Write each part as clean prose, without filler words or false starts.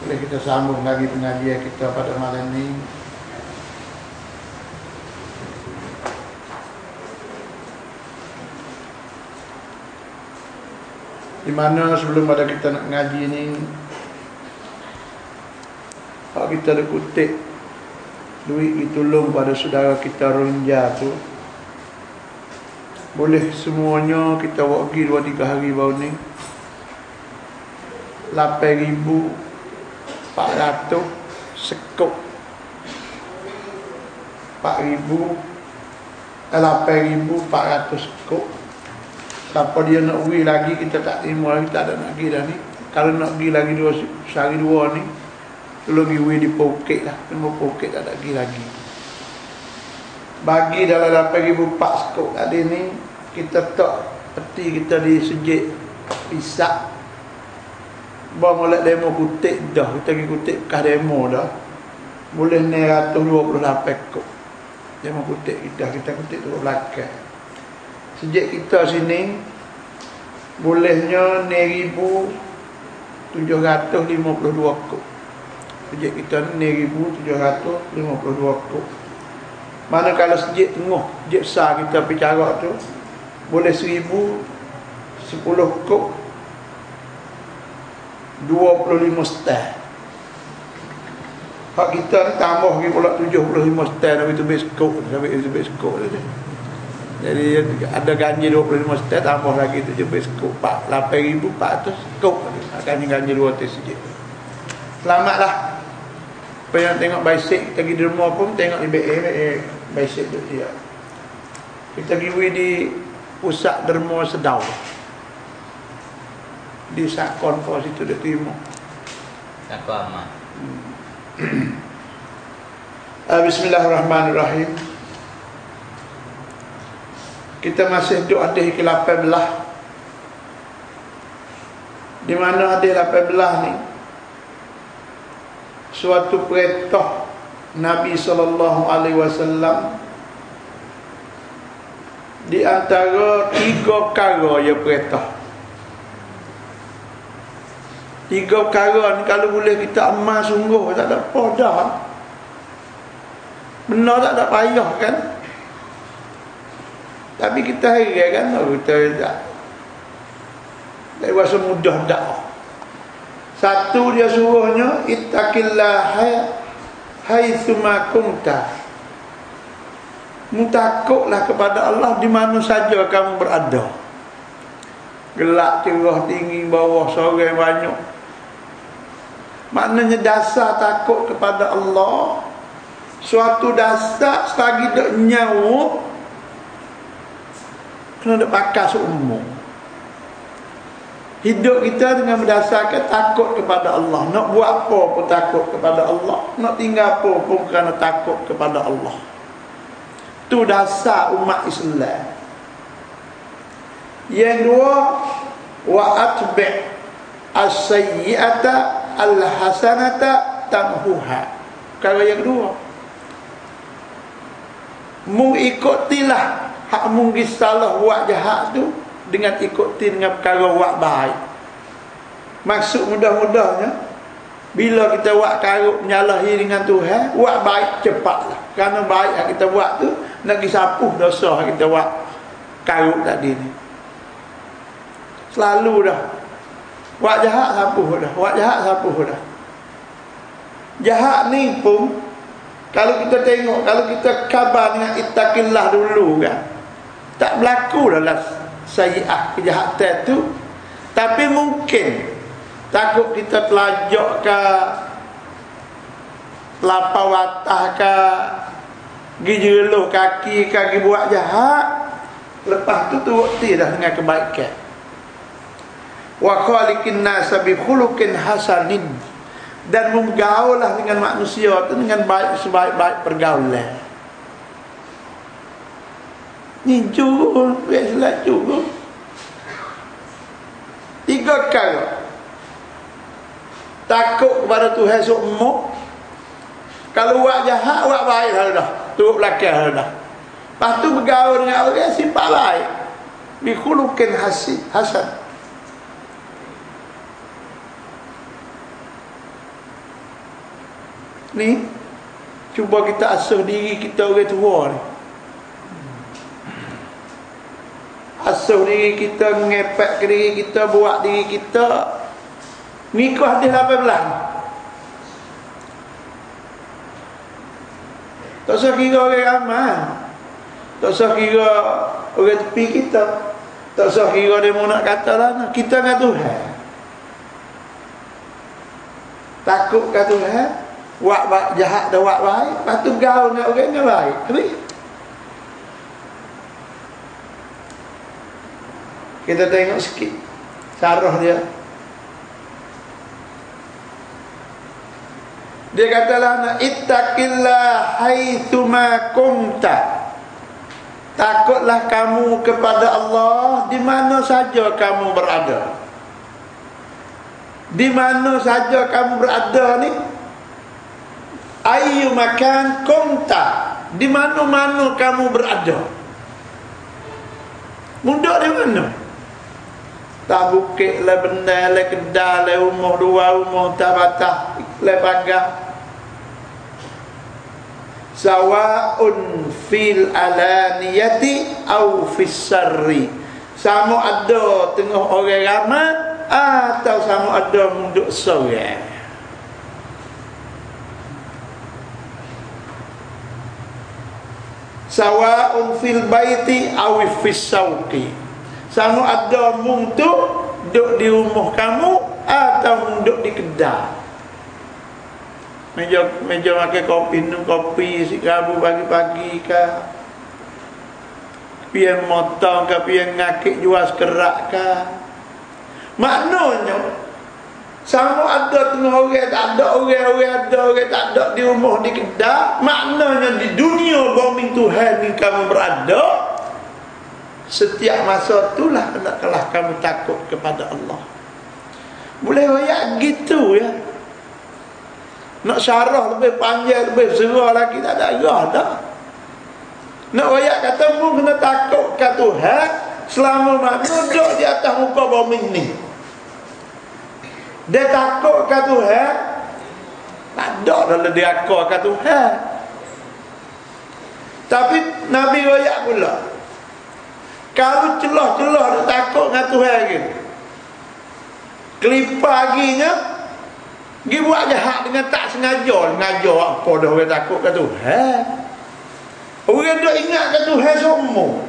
Boleh kita sambung lagi pengajian kita pada malam ini. Di mana sebelum pada kita nak ngaji ni, kalau kita ada kutip duit ditolong pada saudara kita Rohingya tu, boleh semuanya kita buat pergi 2-3 hari baru ni 8,400 sekop, 8,400 sekop. Siapa dia nak pergi lagi, kita tak terima lagi, tak ada nak pergi dah ni. Kalau nak pergi lagi sehari dua ni, tolong pergi di Phuket lah. Tengok Phuket tak ada pergi lagi. Bagi dalam 8,400 sekop tadi ni, kita tak peti kita di sejik pisak. Bawa mulai demo kutip dah, kita pergi kutip bekas demo dah. Boleh 928 kop. Demo kutip kita kutip tu belakang. Sejak kita sini bolehnya 9,752 kop. Sejak kita ni 9,752 kop. Mana kalau sejak tengah, sejak besar kita bicara tu, boleh 1,010 kop 25 star. Hak kita ni tambah lagi pula 75 star sampai tu base kop, sampai tu base kop dia. Jadi ada ganji 25 star tambah lagi 7 base kop 8,400 kop. Akan ganji 200 sejak. Selamatlah. Apa yang tengok basic kita pergi derma pun tengok di BA basic tu dia. Kita pergi di pusat derma Sedau. Di Sakon Pos itu dia terima. Sakon amat. Bismillahirrahmanirrahim. Kita masih duduk hadis ke-18. Di mana hadis 18 ni suatu perintah Nabi SAW di antara 3 perkara dia perintah. 3 perkara ni kalau boleh kita amal sungguh, tak ada apa dah. Benar tak ada payah kan? Tapi kita heran kan, kita tak rasa mudah tak. Satu dia suruhnya ittaqillah haitsuma kunta. Takutlah kepada Allah di mana saja kamu berada. Gelap, cerah, tinggi, bawah, sore, banyak. Maknanya dasar takut kepada Allah. Suatu dasar selagi tak nyawa, kena ada pakai seumur. Hidup kita dengan berdasarkan takut kepada Allah. Nak buat apa pun takut kepada Allah. Nak tinggal apa pun kerana takut kepada Allah. Itu dasar umat Islam. Yang dua, wa atbi' as-sayyi'ata al-hasanata tamhuha. Perkara yang kedua, mengikutilah hak mungkin salah buat jahat tu dengan ikuti dengan perkara buat baik. Maksud mudah-mudahnya, bila kita buat karuk menyalahi dengan Tuhan, buat baik cepatlah. Kerana baik yang kita buat tu nak disapuh dosa yang kita buat karuk tadi ni. Selalu dah buat jahat sapuh dah, buat jahat sapuh dah. Jahat ni pun kalau kita tengok, kalau kita khabar dengan ittaqillah dulu kan, tak berlaku dalam sayyi'ah kejahatan tu. Tapi mungkin takut kita telajak ke, lapar watah ke, gijeluh kaki ke, gi buat jahat, lepas tu bukti dah dengan kebaikan. Wa khaliqin nasa bi khuluqin hasanin, dan bergaulah dengan manusia tu dengan baik, sebaik-baik pergaulan. Ni juga biasalah juga. 3 kali takut kepada Tuhan semua. Kalau buat jahat, buat baik dah, turut belakang dah. Lepas tu bergaul dengan orang sifat baik, bi khuluqin hasan. Ni cuba kita asuh diri kita orang tua ni. Asuh diri kita, ngepek ke diri kita, buat diri kita. Nikah dia 18. Tak usah kira orang ramai, tak usah kira orang tepi kita, tak usah kira dia mau nak kata lah. Kita dengan Tuhan. Takut ke Tuhan, buat jahat dan buat baik, lepas tu gaul dengan orang yang baik. Habis kita tengok sikit syarah dia. Dia katalah, ittaqillah haitsuma kunta. Takutlah kamu kepada Allah di mana saja kamu berada. Di mana saja kamu berada ni, ayyu makan kunta, di mana-mana kamu berada. Mudah di mana? Tak bukit lah, benda lah, kedal lah, umur dua, umur tak batah, lah pagar. Sawa'un fil alaniyati au fis sarri. Sama ada tengah orang ramai atau sama ada munduk seorang. Sawa'un fil baiti au fis sauqi. Sama ada mung tu duduk di rumah kamu atau duduk di kedai. Meja makan kopi, minum kopi si Rabu pagi-pagi ke, pian motong ke, pian ngakik jual sekerak ke. Maknanya sama ada tengah orang tak ada, orang ada, orang tak ada di rumah di kedai. Maknanya di dunia bumi Tuhan ni kamu berada, setiap masa itulah hendaklah kamu takut kepada Allah. Boleh royak gitu ya. Nak syarah lebih panjang, lebih serah lagi, tak ada arah dah. Nak royak kata mu kena takut ke Tuhan selama mana duduk di atas muka bumi ni. Dia takut ke Tuhan, tak ada dalam dia takut ke Tuhan. Tapi Nabi royak pula, kalau celah-celah dia takut dengan Tuhan gitu, kelipar paginya pergi buat jahat dengan tak sengaja. Sengaja apa dah orang takut ke Tuhan. Orang dah ingat ke Tuhan semua.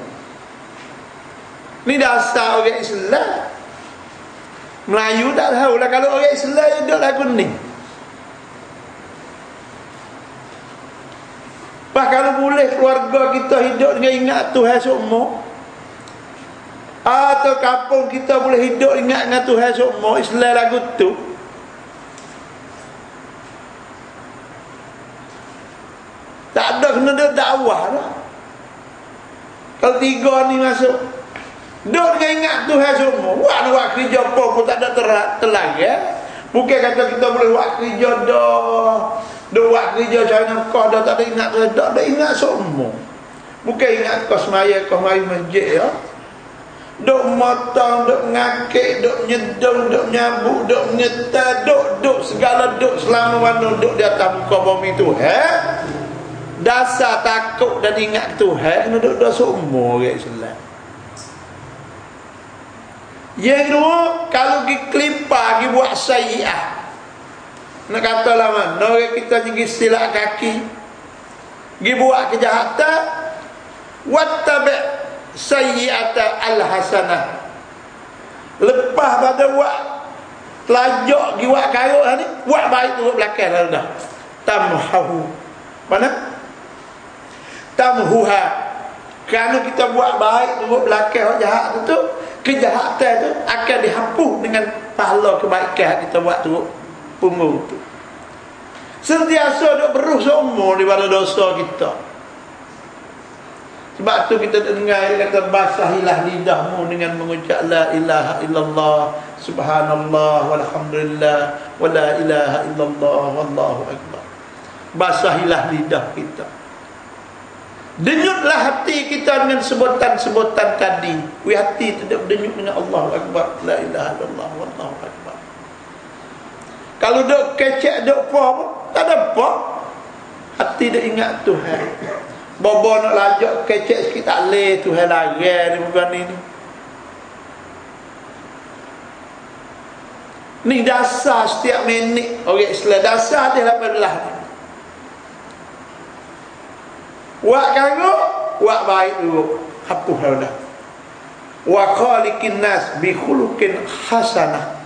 Ni dasar orang Islam. Melayu tak tahu lah. Kalau orang Islam hidup lagu ni. Bah, kalau boleh keluarga kita hidup dengan ingat Tuhan semua, atau kampung kita boleh hidup ingat dengan Tuhan semua, Islam lagu tu, tak ada kena dia dakwah lah. Kalau tiga ni masuk, duduk dengan ingat Tuhan semua, buat kerja apa pun tak ada telang ya. Bukan kata kita boleh buat kerja dah, duk buat kerja China kau dah tak ada ingat Tuhan, tak ada ingat semua. Bukan ingat kau semaya, kau mari masjid ya. Duk motong, duk ngakik, duk nyedung, duk nyabuk, duk ngetar, duk segala duk selama mana duk di atas muka bumi Tuhan. Dasar takut dan ingat Tuhan, duduk dah semua orang Islam. Yang kedua, kalau pergi kelipar, pergi buat sayyi'ah, nak kata lah mana orang kita pergi silap kaki, pergi buat kejahatan, wattabi' sayyi'ata al-hasanah. Lepas pada buat telajak, pergi buat karut ni, buat baik tu belakang lah dah. Tamhahu. Mana? Tamhuha. Kalau kita buat baik turut belakang jahat tu, kejahatan tu akan dihapus dengan pahala kebaikan kita buat turut punggung tu. Sentiasa duk berusaha umur daripada dosa kita. Sebab tu kita dengar dia kata, basahilah lidahmu dengan mengucap la ilaha illallah, subhanallah, walhamdulillah, wa la ilaha illallah, wallahu akbar. Basahilah lidah kita. Denyutlah hati kita dengan sebutan-sebutan tadi. Hati tidak berdenyut dengan Allahu Akbar, la ilaha illallah, wallahu akbar. Kalau duk kecek duk apa, tak ada apa. hati dia ingat Tuhan. Bobo nak lajak kecek sikit tak leh Tuhan larang ni bukan ni. Ni dasar setiap minit orang Islam, dasar dia 18 ni. Wak kagak, wak baik dulu. Hapus dah. Wa khaliqin nas bi khuluqin hasanah.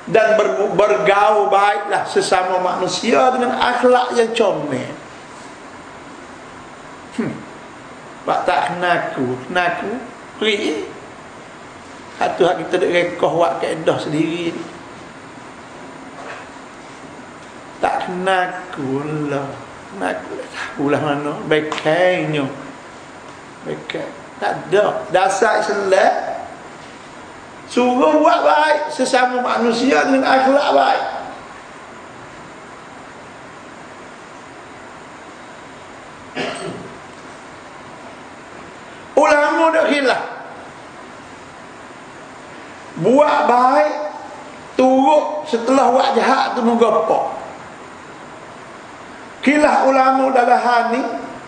Dan bergaul baiklah sesama manusia dengan akhlak yang comel. Pak tak kenaku pergi. Satu hak kita dek rekoh wak kaedah sendiri ni. Tak kenaku lah. Kenaku tahu lah mana baiknya. Baik. Tak ada. Dasar Islam suruh buat baik sesama manusia dengan akhlak baik. Ulama dah khilaf. Buat baik turut setelah buat jahat tu mengapa? Khilaf ulama dalam hal ni,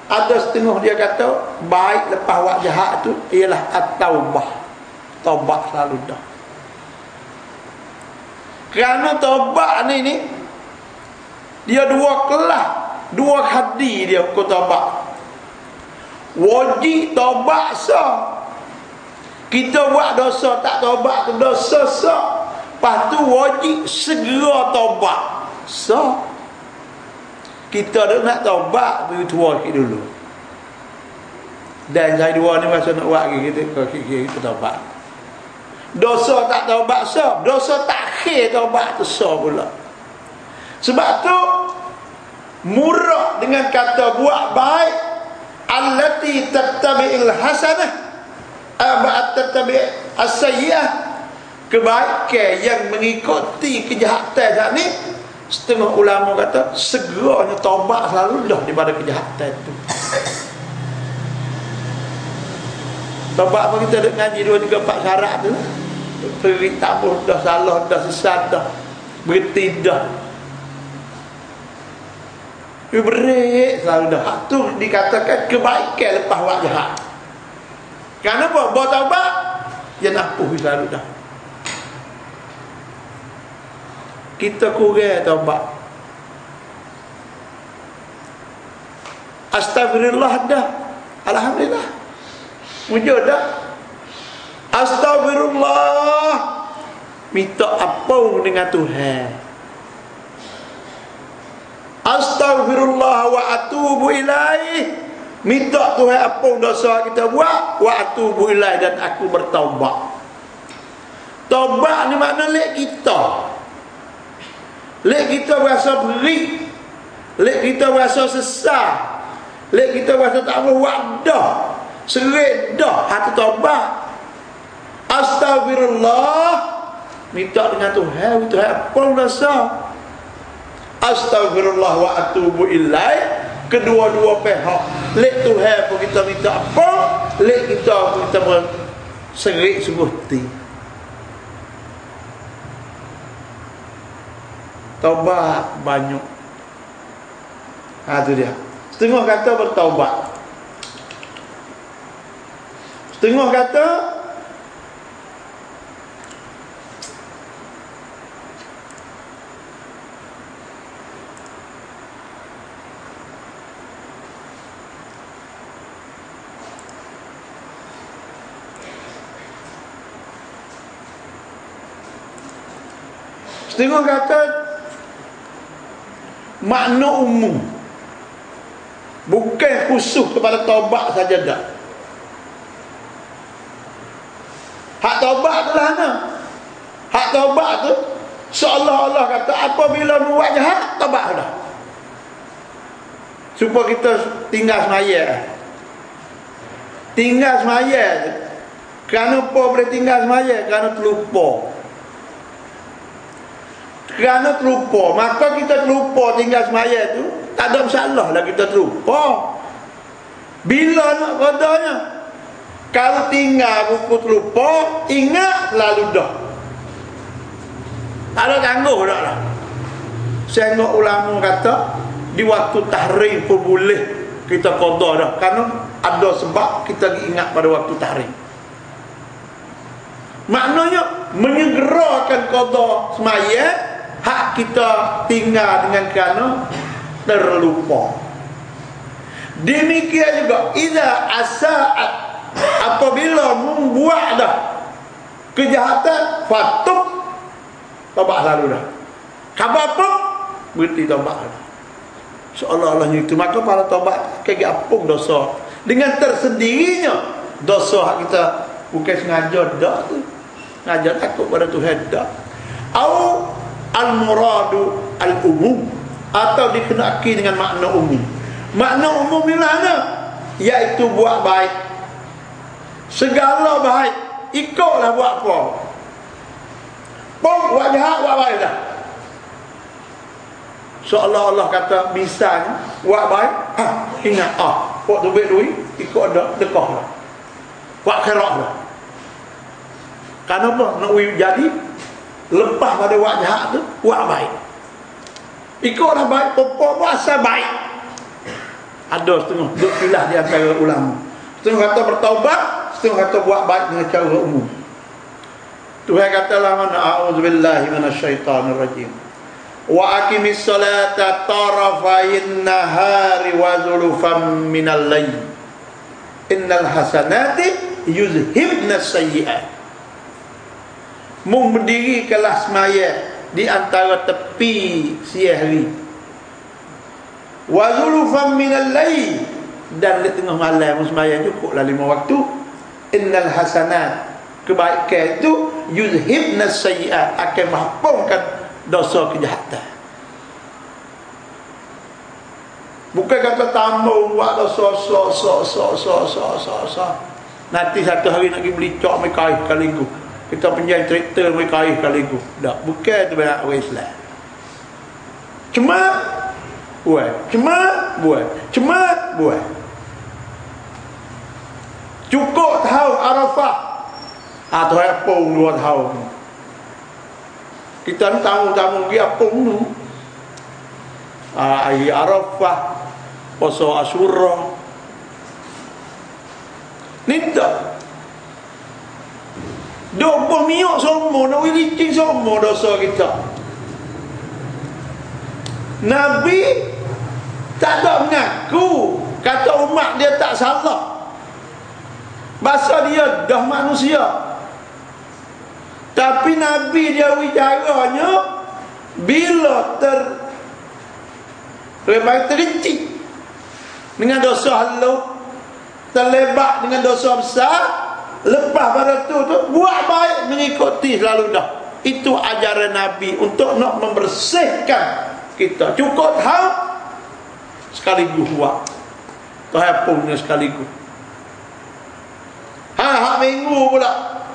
ada setengah dia kata baik lepas buat jahat tu ialah at-taubah. Taubat selalu dah. Kerana taubat ni dia dua kelas, dua hadis dia hukum taubat. Wajib taubat sah. Kita buat dosa tak taubat tu dosa sah. Lepas tu wajib segera taubat sah. Kita dah nak taubat bagi tua sikit dulu. Dan saya dua ni masa nak buat kita taubat. Dosa tak taubat sah. Dosa tak akhir taubat tu sah pula. Sebab tu murah dengan kata buat baik allati tattabi'il hasanah tattabi' as-sayyi'ah, kebaikan yang mengikuti kejahatan saat ni. Setengah ulama kata segeranya taubat selalu dah daripada kejahatan tu. Taubat apa kita duk ngaji 2, 3, 4 syarat tu. Perik tabuh dah, salah dah, sesat dah, berhenti dah. Berik selalu dah. Hak tu dikatakan kebaikan lepas buat jahat. Kenapa? Buat taubat yang apuh selalu dah. Kita kurang taubat. Astagfirullah dah. Alhamdulillah. Wujud dah. Astagfirullah. Minta apa dengan Tuhan. Astaghfirullah wa atubu ilaih. Minta Tuhan apa dosa kita buat, wa atubu ilaih, dan aku bertaubat. Taubat ni makna lek kita. Lek kita berasa berik, lek kita berasa sesat, lek kita berasa tak boleh buat dah, serik dah, hati taubat. Astagfirullah, minta dengan Tuhan, Tuhan apa dosa. Astagfirullah wa atubu ilaih. Kedua-dua pihak, lek Tuhan pun kita minta apa, lek kita pun kita berserik sungguh hati. Taubat banyak. Tu dia. Setengah kata bertaubat, setengah kata setengah kata makna umum, bukan khusus kepada taubat saja dah. Hak taubat tu lah mana? Hak taubat tu seolah-olah kata apabila buat jahat taubat dah. Supaya kita tinggal semaya. Tinggal semaya tu. Kerana apa boleh tinggal semaya? Kerana terlupa. Kerana terlupa, maka kita terlupa tinggal semaya tu, tak ada masalah lah kita terlupa. Bila nak katanya, kalau tinggal buku terlupa, ingat selalu dah. Tak ada tangguh dah lah. Saya tengok ulama kata di waktu tahrim pun boleh kita qada dah, kerana ada sebab kita ingat pada waktu tahrim. Maknanya menyegerakan qada sembahyang hak kita tinggal dengan kerana terlupa. Demikian juga idza asaat, apabila membuat dah kejahatan, fatub, taubat lalu dah. Khabar pun berhenti taubat dah. Seolah-olahnya itu. Maka para taubat kaki apung dosa dengan tersendirinya. Dosa hak kita bukan sengaja dah tu, sengaja takut pada Tuhan dah. Au al-muradu al-umum, atau dikenaki dengan makna umum. Makna umum ni mana? Iaitu buat baik, segala baik, ikutlah buat apa. Pun buat jahat, buat baik dah. Seolah-olah kata misalnya buat baik, ingat buat duit ikut dah, dekah lah, buat kerak lah. Kenapa? Nak jadi lepas pada buat jahat tu, buat baik, ikutlah baik, puasa baik. Ada setengah duk pilah di antara ulama, setengah kata bertaubat, setengah kata buat baik dengan cara umum. Tuhan katalah mana, a'udzubillahi minasyaitanir rajim, wa aqimis salata tarafayn nahari wa zulfan minal layl innal hasanati yuzhibnas sayyi'at. Berdiri kelas semaya di antara tepi siang hari, wa zulfan minal layl, dan di tengah malam sembahyang cukuplah 5 waktu. Innal hasanat, kebaikan itu, yuzhibnas sayyi'at, akan menghapuskan dosa kejahatan. Bukan kata tambah buat dosa nanti satu hari nak pergi beli cok mai kaih kaligu, kita pinjam traktor mai kaih kaligu. Tak, bukan tu banyak orang Islam. Cuma buat. Cukup tahun Arafah atau apung 2 tahun. Kita ni tamu-tamu pergi apung tu, hari Arafah, puasa Asyura ni tak 20 minyak semua, nak wilicing semua dosa kita. Nabi tak ada mengaku, kata umat dia tak salah, bahasa dia dah manusia. Tapi Nabi dia bicaranya bila tergelincir dengan dosa halus, terlebat dengan dosa besar, lepas pada tu buat baik, mengikuti selalu dah. Itu ajaran Nabi untuk nak membersihkan kita. Cukup tahu sekaligus buat, Tuhan punya sekaligus. Hak minggu pula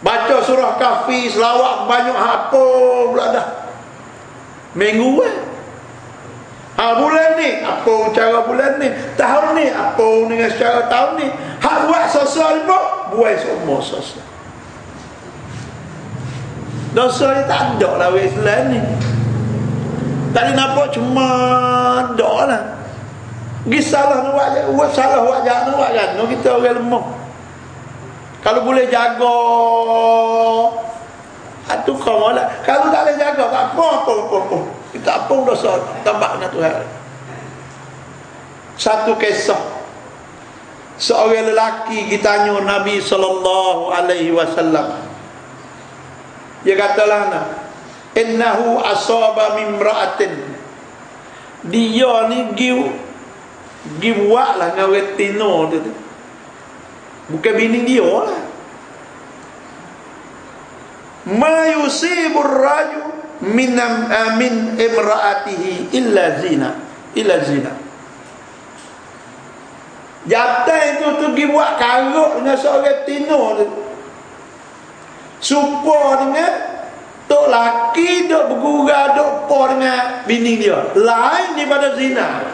baca surah Kahfi, selawat banyak apa pula dah minggu bulan ni apa cara bulan ni, tahun ni apa dengan secara tahun ni. Hak buat sosial pun buat semua sosial. Dosa ni tak ada lah orang Islam ni. Tadi nampak cuma ada lah. Pergi salah nak buat salah, buat jahat nak buat kan. Kita orang lemah. Kalau boleh jaga, itu kau lah. Kalau tak boleh jaga, tak apa. Kita apa dosa, tambah dengan Tuhan. Satu kisah, seorang lelaki ditanya Nabi SAW. Dia katalah, innahu asaba mimra'atin, dia ni gi buat lah dengan retino tu. Bukan bini dia lah. Ma yusibur rajul min imra'atihi illa zina. Jatah itu tu pergi buat karuk dengan seorang tino tu, supaya dengan tok laki dok bergurau dok po dengan bini dia, lain daripada zina.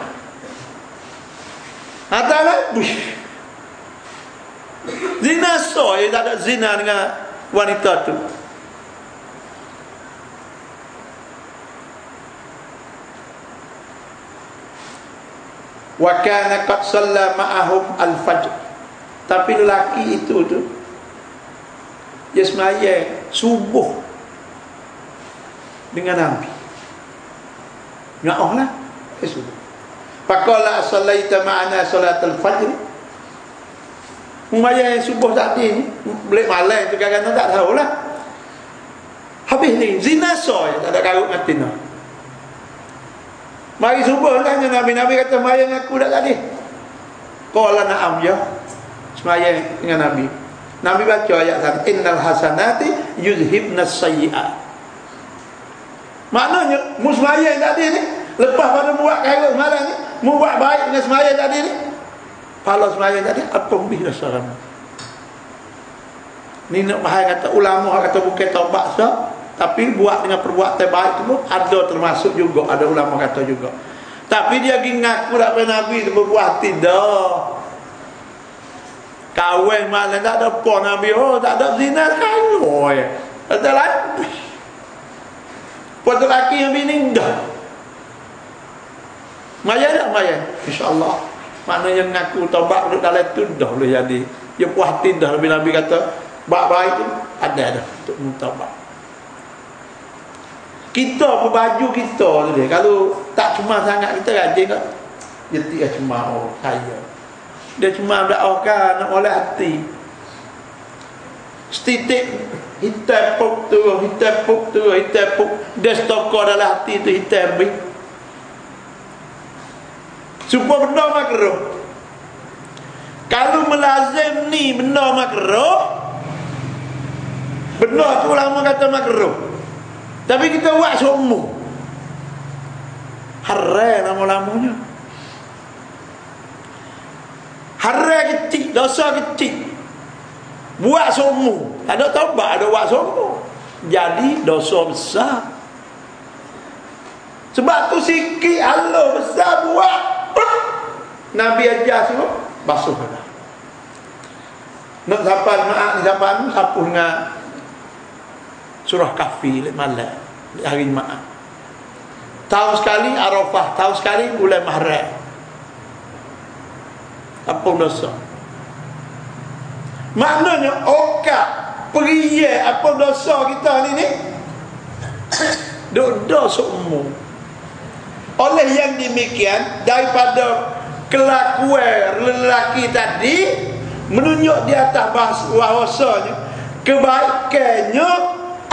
Atalah zina dia tak ada zina dengan wanita tu. Wa kana qad shalla ma'ahum al-fajr. Tapi lelaki itu tu dia semaya subuh dengan Nabi. Ngahlah subuh. Faqala sallaita ma'ana salatul fajr. Semaya subuh tadi ni, boleh malam tu kadang-kadang tak tahulah. Habis ni zina soy, tak ada karut mati nak. Mari subuh tanya Nabi kata semaya dengan aku dah tadi. Qala na'am ya. Semaya dengan Nabi. Nabi baca ayat tadi, innal hasanati yuzhibnas sayyi'at. Maknanya musmaya tadi ni, lepas pada buat khair malam ni, buat baik dengan semaya tadi ni, kalau semaya tadi apa lebih dosa kamu? Ni nak bahaya kata ulama kata bukan taubat sah, tapi buat dengan perbuatan baik tu ada termasuk juga, ada ulama kata juga. Tapi dia ngaku tak pernah Nabi tu berbuat tidak. Kawan malam tak ada apa Nabi, oh tak ada zina kan, oh ya ada lagi pada lelaki yang bini dah maya tak maya, insyaAllah. Maknanya ngaku taubat duduk dalam tu dah boleh jadi dia puas hati dah. Nabi kata buat baik tu ada dah untuk taubat. Kita berbaju kita tu dia, kalau tak cuma sangat kita rajin kan dia tidak cuma oh saya dia cuma berdoakan nak oleh hati. Setitik hitam puk tu, dia stokor dalam hati tu hitam bi. Supaya benda makruh. Kalau melazim ni benda makruh, benda tu ulama kata makruh. Tapi kita buat semua. Haram lama-lamanya. Haram kecil, dosa kecil. Buat semua. Ada taubat, ada buat semua. Jadi dosa besar. Sebab tu sikit Allah besar buat. Nabi ajar semua basuh dah. Nak sampai maaf ni sampai ni sapu dengan surah Kahfi malam hari Jumaat. Tahun sekali Arafah, tahun sekali bulan Muharram. Apa dosa? Maknanya okak periye apa dosa kita ni dosa umum. Oleh yang demikian, daripada kelakuan lelaki tadi menunjuk di atas bahawasanya kebaikannya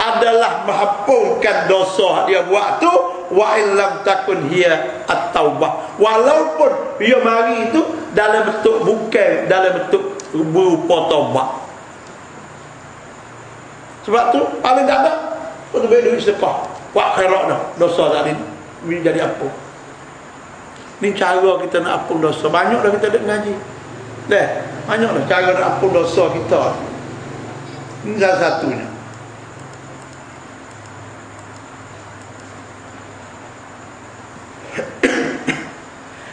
adalah menghapuskan dosa dia buat tu, wa illam takun hiya at-taubah, walaupun dia mari itu dalam bentuk bukan dalam bentuk berupa taubat. Sebab tu paling tak ada untuk duit sedekah buat khairat dah dosa tadi ni jadi apa. Ni cara kita nak hapus dosa. Banyak dah kita dek ngaji dah, banyak dah cara nak hapus dosa kita. Ini salah satunya.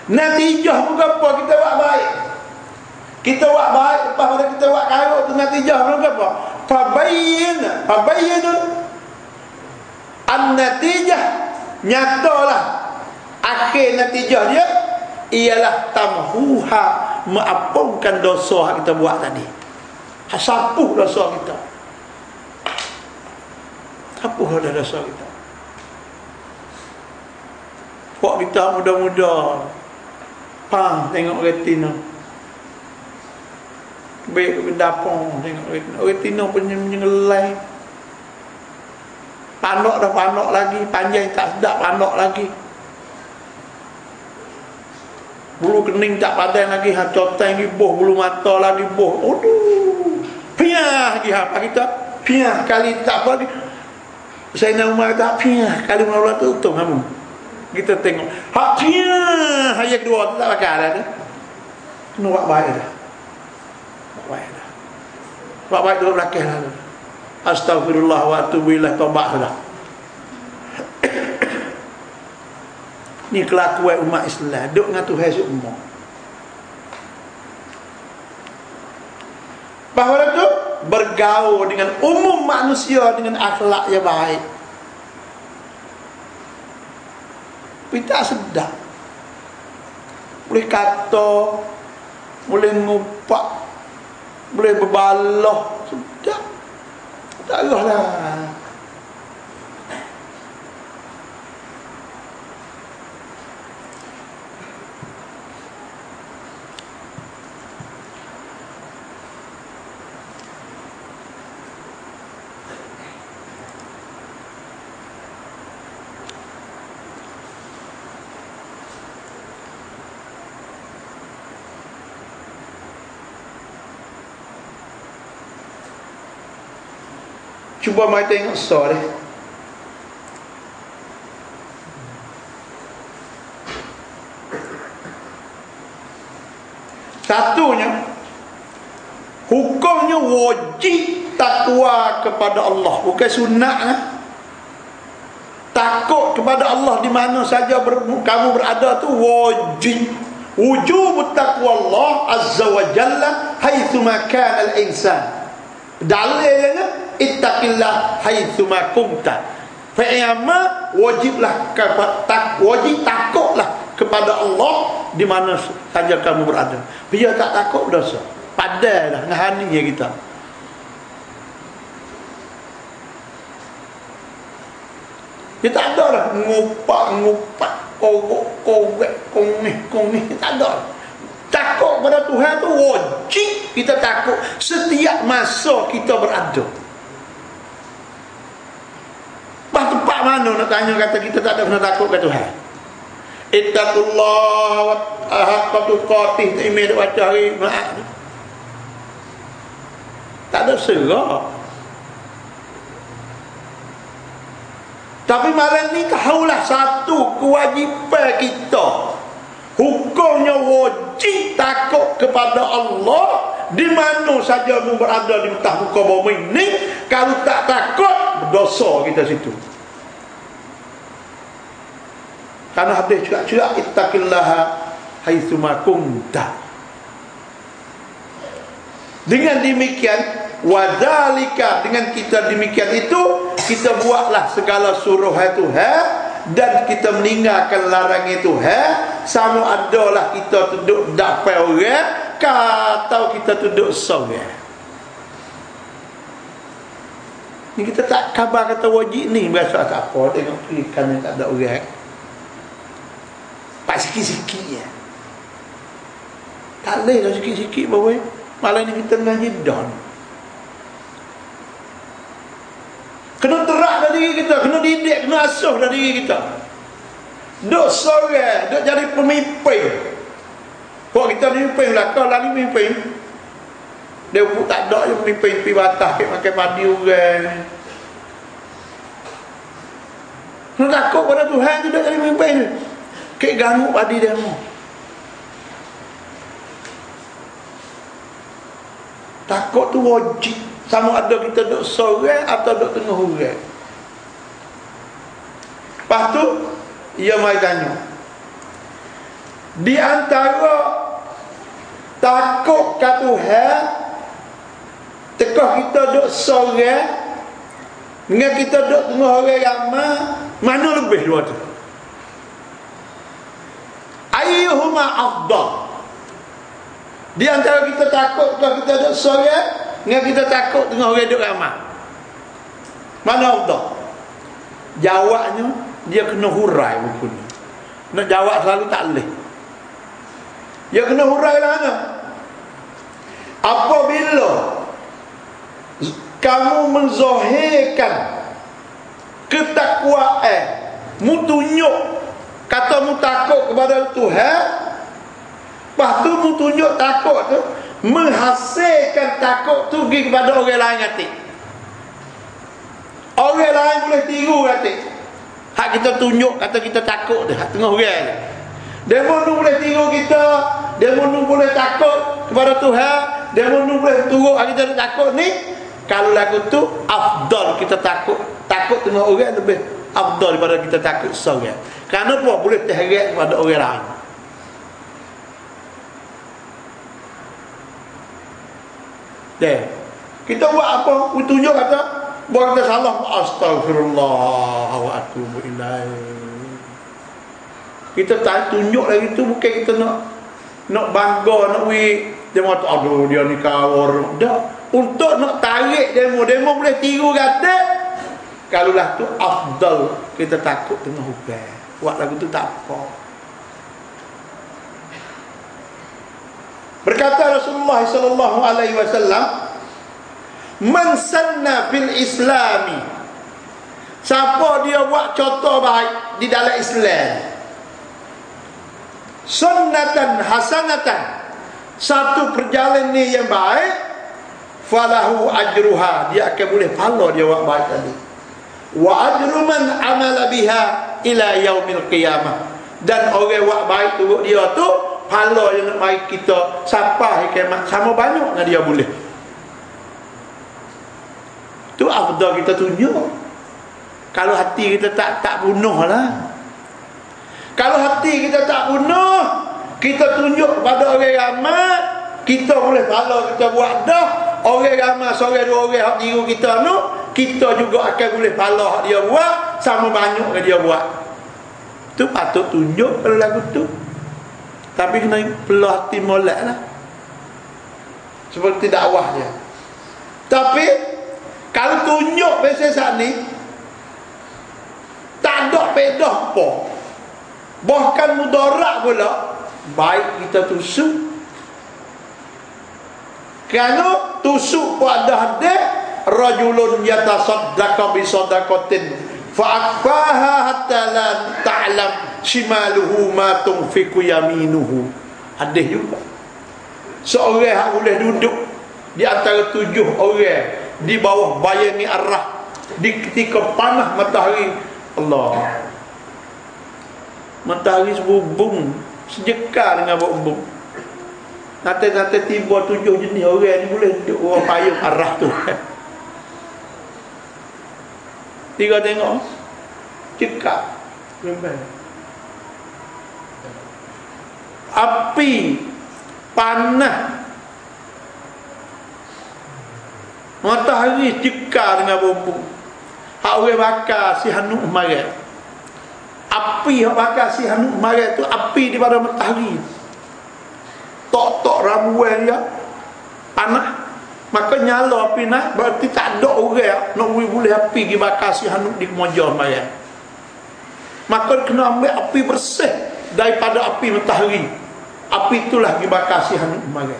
Natijah bukan apa kita buat baik. Kita buat baik lepas pada kita buat karut tu natijah bukan apa? Fabayyinun an-natijah, nyatalah akhir natijah dia ialah tamhuha, mengampunkan dosa yang kita buat tadi. Sapuh dosa kita. Sapuh dah dosa kita. Kok kita muda-muda pang tengok retina. Baik ke dapur tengok retina. Retina punya menyengelai. Panok dah panok lagi, panjang tak sedap panok lagi. Bulu kening tak padan lagi, cotan lagi boh, bulu mata lagi boh. Aduh. Piah lagi apa kita? Piah kali tak apa lagi. Saya nak umar tak piah kali mula tu untung kamu. Kita tengok. Hak piah ayat kedua tu tak bakal dah tu. Kena buat baik dah. Buat baik dah. Buat baik duduk belakang lah. Astaghfirullah wa atubu ilaih, taubat dah. Ni kelakuan umat Islam duk dengan Tuhan semua. Bahawa itu bergaul dengan umum manusia dengan akhlak yang baik. Kita sedap. boleh kata, boleh ngupak, boleh berbalah, sudah. Tak lah. Cuba mai tengok sor dia. Satunya, hukumnya wajib takwa kepada Allah, bukan sunat. Takut kepada Allah di mana saja kamu berada tu wajib. Wujub taqwa Allah azza wa jalla haitsuma kana al-insan. Dalilnya ittaqillah haitsuma kunta. Fa'ama wajiblah wajib takutlah kepada Allah di mana saja kamu berada. Biar tak takut berdosa. Padahlah ngahani ya kita. Dia tak ada lah ngupak, kongeh, tak ada. Takut pada Tuhan tu wajib kita takut setiap masa kita berada. Tempat mana nak tanya kata kita tak ada kena takut ke Tuhan? Ittaqullah wa haqqa tuqatih, imej baca hari Jumaat. Tak ada serah. Tapi malam ni tahulah satu kewajipan kita. Hukumnya wajib takut kepada Allah di mana saja mu berada di atas muka bumi ni. Kalau tak takut, berdosa kita situ. Karena hadis juga ittaqillaha haitsuma kunta. Dengan demikian, wadzalika, dengan kita demikian itu, kita buatlah segala suruh Tuhan dan kita meninggalkan larangan Tuhan. Sama adalah kita duduk dapat orang atau kita duduk seorang. Ni kita tak khabar kata wajib ni biasa tak apa, tengok ikan yang tak ada orang. Pak sikit-sikit ya. Tak boleh dah sikit-sikit bawa. Malah ni kita ngaji don. Kena terak dah diri kita, kena didik, kena asuh dah diri kita. Duk sorang, duk jadi pemimpin. Kau kita pemimpin lah, kau lah ni pemimpin. Dia pun tak ada je pemimpin pergi batas ke makan padi orang. Kena takut pada Tuhan tu duk jadi pemimpin. Kek ganggu padi dia mu. Takut tu wajib. Sama ada kita duduk sorang atau duduk tengah orang. Lepas tu ia mai tanya, di antara takut ke Tuhan tekah kita duduk sorang dengan kita duduk tengah orang ramai, mana lebih dua tu? Ayyuhuma afdal? Di antara kita takut kalau kita duduk sorang dengan kita takut tengah orang duduk ramai, mana afdal? Jawabnya dia kena hurai buku ni. Nak jawab selalu tak boleh. Dia kena hurai lah mana? Apabila kamu menzahirkan ketakwaan, mu tunjuk kata mu takut kepada Tuhan, lepas tu mu tunjuk takut tu menghasilkan takut tu pergi kepada orang lain hati. Orang lain boleh tiru hati. Hak kita tunjuk kata kita takut dah hak tengah orang. Dia pun boleh tiru kita, dia pun boleh takut kepada Tuhan, dia pun boleh turut hak kita takut ni. Kalau lagu tu afdal kita takut tengah orang lebih afdal daripada kita takut seorang. Kerana apa? Boleh terheret kepada orang lain. Deh. Kita buat apa? Tunjuk kata buat kita salah, astagfirullah wa atubu ilaih. Kita tak tunjuk lagi tu bukan kita nak nak bangga, nak dia mau aduh dia ni kawar. Dah, untuk nak tarik demo boleh tiru kata. Kalau lah tu afdal kita takut tengah hujan. Buat lagu tu tak apa. Berkata Rasulullah sallallahu alaihi wasallam, "Man sanna fil islami." Siapa dia buat contoh baik di dalam Islam, sunnatan hasanatan, satu perjalanan yang baik, falahu ajruha, dia akan boleh pahala dia buat baik tadi, wa ajru man amala biha ila yaumil qiyamah, dan orang buat baik tu dia tu pahala yang nak baik kita sampai kiamat sama banyak dengan dia boleh. Tu afdal kita tunjuk. Kalau hati kita tak bunuh lah. Kalau hati kita tak bunuh, kita tunjuk pada orang ramai, kita boleh pahala kita buat dah. Orang ramai seorang dua orang hak tiru kita tu, kita juga akan boleh pahala hak dia buat sama banyak yang dia buat. Tu patut tunjuk pada lagu tu. Tapi kena peluh hati molek lah, seperti dakwah dia. Tapi kalau tunjuk pasal saat ni, tak ada pedah apa, bahkan mudarat pula, baik kita tusuk. Kalau tusuk pada hadis, rajulun yatasaddaqa bi sadaqatin fa akfaha hatta la ta'lam shimaluhu ma tunfiqu yaminuhu. Hadis juga. Seorang yang boleh duduk di antara 7 orang di bawah bayangi arah di ketika panas matahari, Allah, matahari sebubung sejekar dengan bumbung. Nanti tiba 7 jenis orang ni boleh duduk bawah payung arah tu. Tiga tengok cekak api panas, matahari cekar dengan bumbung. Hak orang bakar si hanuk marat, api hak bakar si hanuk marat tu api daripada matahari. Tok-tok ramuan dia panas, maka nyala api nak, berarti tak ada orang nak boleh api pergi bakar si hanuk di kemojah marat. Maka kena ambil api bersih daripada api matahari. Api itulah dibakar si hanuk marat.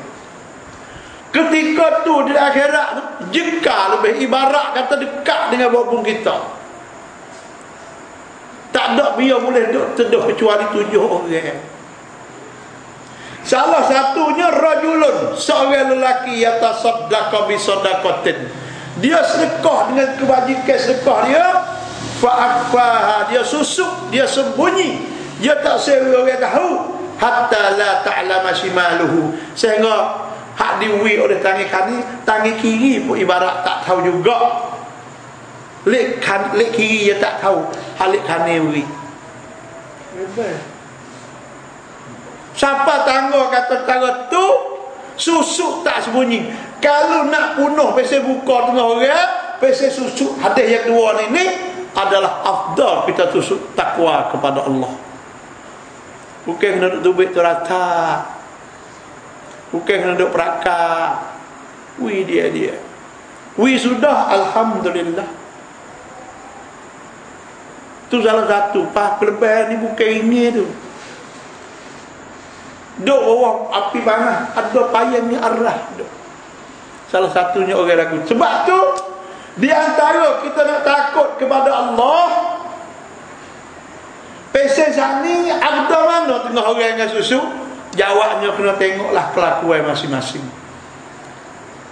Ketika tu di akhirat, jika lebih ibarat kata dekat dengan bumbung kita, tak ada biar boleh duduk teduh kecuali 7 orang. Salah satunya rajulun, seorang lelaki yatasaddaqa bi sadaqatin, dia sedekah dengan kebajikan sedekah dia, fa akfaha, dia susuk, dia sembunyi, dia tak sewa orang tahu, hatta la ta'lama shimaluhu, sehingga hak diwi oleh tangan kanan, tangan kiri pun ibarat tak tahu juga. Lek kiri dia tak tahu, halik kanan wi. Siapa tangga kata tangga tu susuk tak sembunyi. Kalau nak punuh pasal buka tengah orang, pasal susuk, hadis yang kedua ni adalah afdal kita tusuk takwa kepada Allah. Bukan kena duduk duit tu rata, bukan kena duduk perakar. Wi dia wi sudah, alhamdulillah. Tu salah satu kelebihan ni, bukan ini tu. Duk bawah api panas, ada payang ni arah duk. Salah satunya orang ragu. Sebab tu di antara kita nak takut kepada Allah, pasal sani ada mana tengah orang yang susu, jawabnya kena tengoklah kelakuan masing-masing.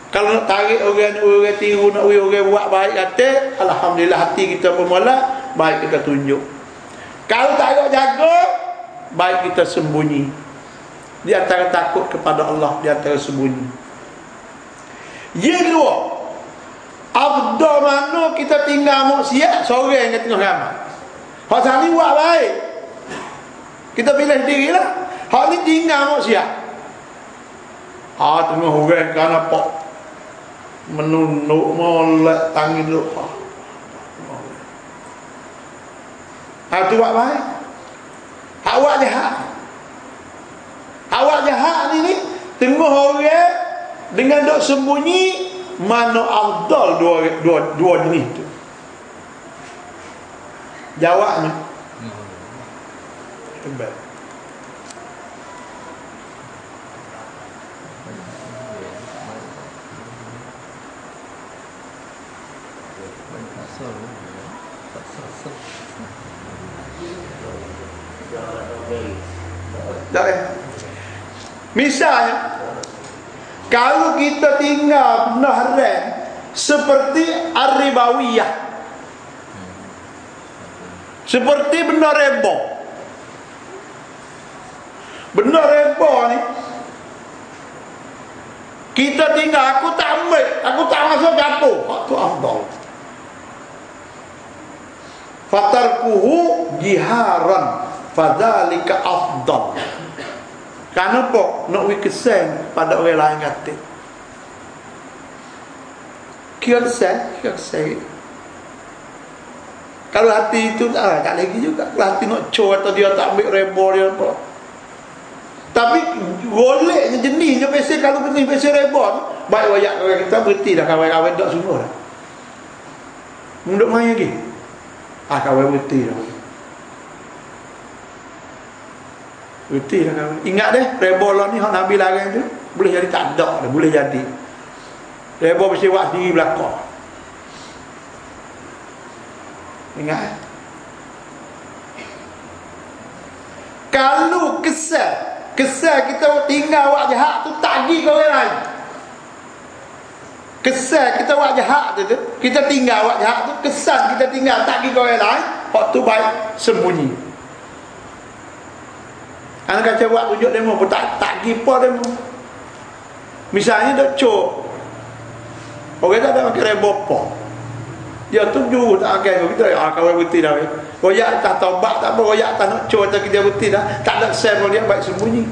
Kalau nak tarik orang tiru, nak orang buat baik kata, alhamdulillah hati kita bermula baik, kita tunjuk. Kalau tak ada jaga, baik kita sembunyi. Di antara takut kepada Allah, di antara sembunyi. Yang kedua, afdal mana kita tinggal maksiat seorang yang tengah ramai. Hak sani buat baik, kita pilih dirilah. Hak ni tinggal maksiat. Tengah orang kan apa menunduk molek tangi duk. Tu buat baik. Awak jahat. tengah orang dengan dok sembunyi, mana afdal dua jenis tu? Jawabnya hebat. Misalnya, kalau kita tinggal benda haram seperti ar-ribawiyah, seperti benda reba. Benda reba ni kita tinggal, aku tak ambil, aku tak masuk dapur, itu afdal. Fatarkuhu jiharan fadzalika afdal. Kenapa nak we kesan pada orang lain kata? Kesan. Kalau hati itu tak lagi juga. Kalau hati nak cor atau dia tak ambil reba dia apa. Tapi goleknya jenisnya biasa, kalau jenis biasa reba tu, baik wayak kawan kita berhenti dah, kawan-kawan tak semua dah. Munduk main lagi. Kawan berhenti dah. Betul lah kawan. Ingat deh, reba lah ni Nabi larang tu boleh jadi tak ada dah, boleh jadi. Reba mesti buat sendiri belakang. Ingat. Kalau kesal kita tinggal buat jahat tu tagih ke orang lain. Kesal kita buat jahat tu kita tinggal buat jahat tu, kesan kita tinggal tagih ke orang lain, waktu baik sembunyi. Anak kata buat tunjuk demo pun tak gipa demo. Misalnya dok cok, orang tak ada makan rebopo, dia tuju tak akan kita kawan betul dah. Royak tak taubat tak apa, royak tak nak cok tak kita betul dah, tak ada share dia baik sembunyi.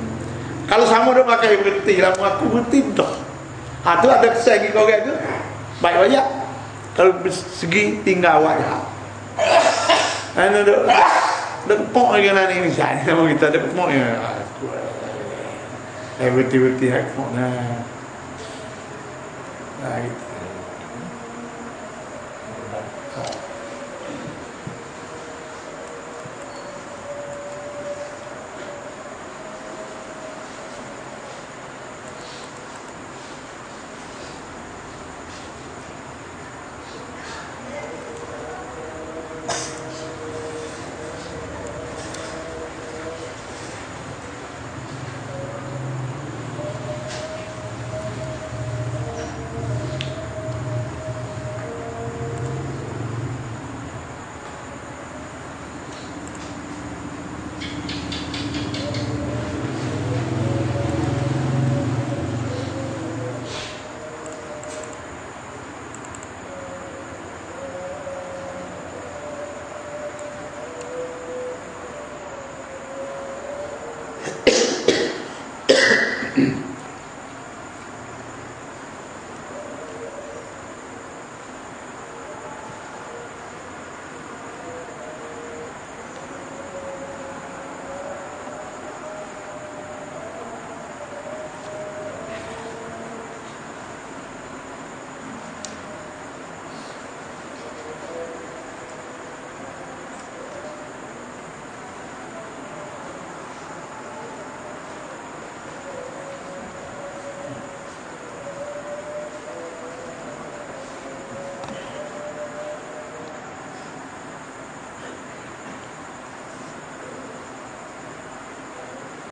Kalau sama dok makan betul lah, aku betul dah. Tu ada share lagi kau tu, baik royak. Kalau segi tinggal awak dah. Anak dok pok lagi lah ni misalnya, nama kita ada pok ya. Betul-betul hak pok nah. Gitu.